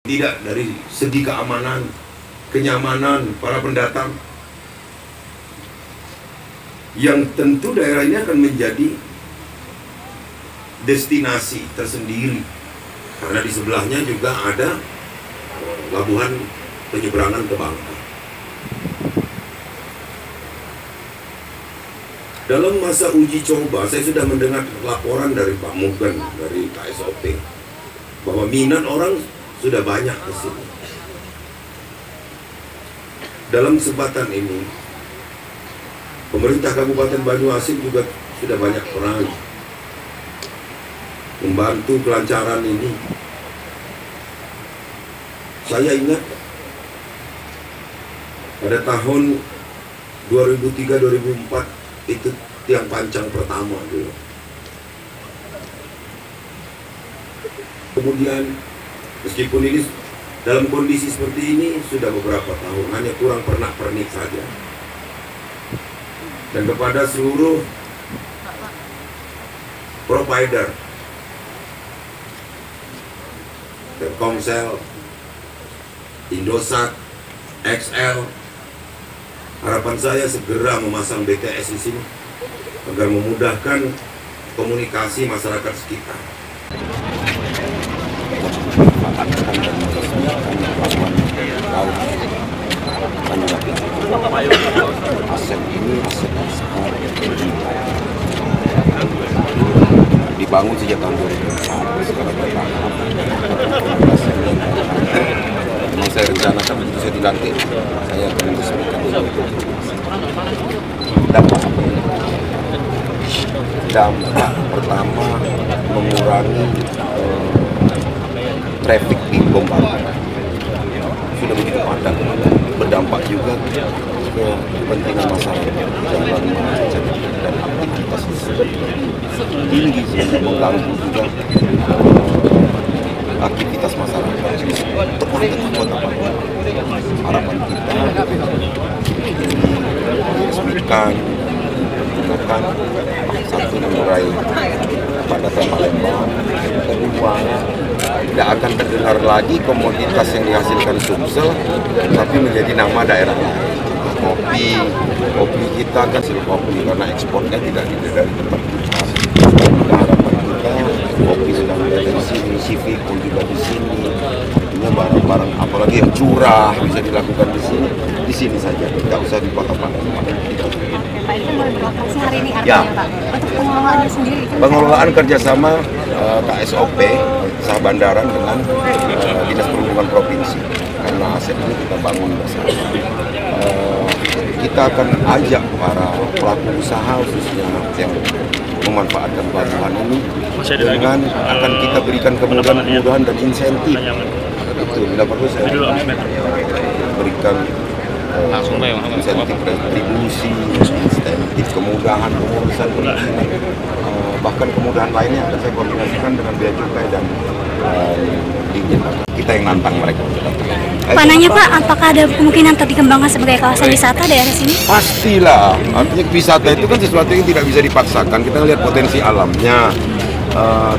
Tidak dari segi keamanan, kenyamanan para pendatang, yang tentu daerah ini akan menjadi destinasi tersendiri karena di sebelahnya juga ada pelabuhan penyeberangan ke Bangka. Dalam masa uji coba, saya sudah mendengar laporan dari Pak Mugen, dari KSOP, bahwa minat orang sudah banyak ke sini. Dalam kesempatan ini, pemerintah Kabupaten Banyuasin juga sudah banyak peran membantu kelancaran ini. Saya ingat pada tahun 2003-2004 itu tiang pancang pertama dulu. Kemudian meskipun ini dalam kondisi seperti ini sudah beberapa tahun, hanya kurang pernak-pernik saja. Dan kepada seluruh provider, Telkomsel, Indosat, XL, harapan saya segera memasang BTS di sini agar memudahkan komunikasi masyarakat sekitar. Aset ini aset dibangun sejak tahun 2004. Sekarang bertahap. Memang saya rencanakan untuk saya dilantik, saya akan meresmikan itu. Dampak apa ini? Dampak pertama, mengurangi traffic di Bombardier. Sudah begitu padat, berdampak juga ke kepentingan masyarakat dalam jadi dan aktivitas tinggi sehingga mengganggu juga aktivitas masyarakat. Tepat apa? Harapan kita diresmikan, menggunakan satu mengurai kepadatan Palembang, kedua tidak akan terdengar lagi komoditas yang dihasilkan Sumsel, tapi menjadi nama daerah lain. Kopi kita kan hasil kopi karena ekspornya tidak dari tempat kita. Harapan kita kopi sudah mulai dari sini, CV pun juga di sini. Artinya barang-barang apalagi yang curah bisa dilakukan di sini saja, tidak usah di kota Palembang. Pak, itu mulai beroperasi hari ini artinya, Pak. Untuk pengelolaannya sendiri, pengelolaan kerjasama KSOP Sah Bandaran dengan Dinas Perhubungan Provinsi, karena aset ini kita bangun bersama. Kita akan ajak para pelaku usaha khususnya yang memanfaatkan pelabuhan ini dengan akan kita berikan kemudahan dan insentif. Itu bila perlu saya berikan insentif retribusi, insentif kemudahan pengurusan perizinan, bahkan kemudahan lainnya akan saya koordinasikan dengan Bea Cukai dan Dirjen. Kita yang nantang mereka. Pananya Pak, apakah ada kemungkinan dikembangkan sebagai kawasan wisata daerah sini? Pastilah, artinya wisata itu kan sesuatu yang tidak bisa dipaksakan. Kita lihat potensi alamnya,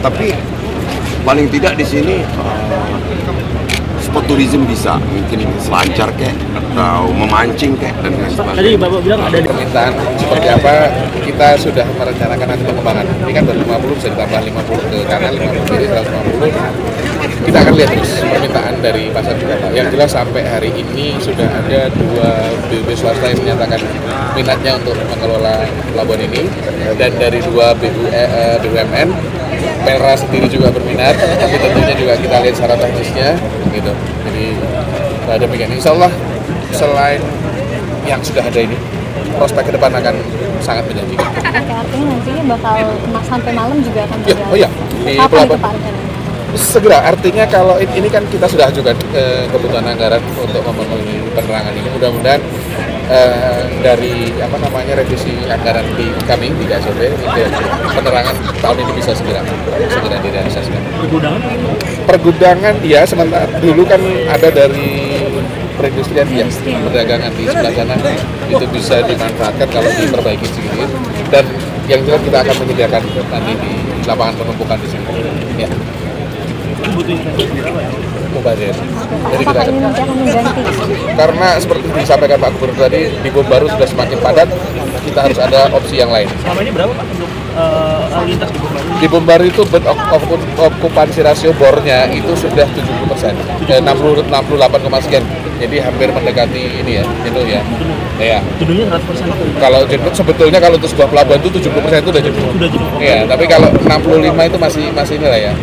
tapi paling tidak di sini spot tourism bisa, mungkin selancar kek atau memancing kek dan lain sebagainya. Tadi Bapak bilang ada permintaan seperti apa, kita sudah merencanakan nanti pengembangan. Ini kan baru 50, bisa ditambah 50 ke kanan, 50 kiri, 150. Kita akan lihat terus permintaan dari pasar juga Pak. Yang jelas sampai hari ini sudah ada 2 BUMD swasta yang menyatakan minatnya untuk mengelola pelabuhan ini, dan dari 2 BUMN, Pelra sendiri juga berminat, tapi tentunya juga kita lihat secara teknisnya gitu. Jadi demikian, insya Allah selain yang sudah ada ini, prospek ke depan akan sangat menjanjikan. Artinya nantinya bakal sampai malam juga akan berjalan. Oh iya, di pelabuhan segera. Artinya kalau ini kan kita sudah ajukan kebutuhan anggaran untuk memenuhi penerangan ini. Mudah-mudahan dari revisi anggaran di kami di KSOP, penerangan tahun ini bisa segera direalisasikan. Pergudangan ya, sementara dulu kan ada dari perindustrian ya, perdagangan di sebelah sana itu bisa dimanfaatkan kalau diperbaiki sedikit, dan yang jelas kita akan menyediakan nanti di lapangan penumpukan di sini. Ya. mubazir. Jadi kita Apakah ini nanti akan mengganti? karena seperti disampaikan Pak Gubernur tadi, di Bom Baru sudah semakin padat, kita harus ada opsi yang lain. Selama ini berapa Pak untuk lalu lintas di Bom Baru? Di Bom Baru itu bed okupansi rasio bornya itu sudah 70%, 68, sekian. Jadi hampir mendekati ini ya, jenuh ya. Ya. Jenuhnya 100%. Kalau jenuh sebetulnya kalau untuk sebuah pelabuhan itu 70% itu udah jenuh. Sudah jenuh. Iya, tapi kalau 65 itu masih ini lah ya.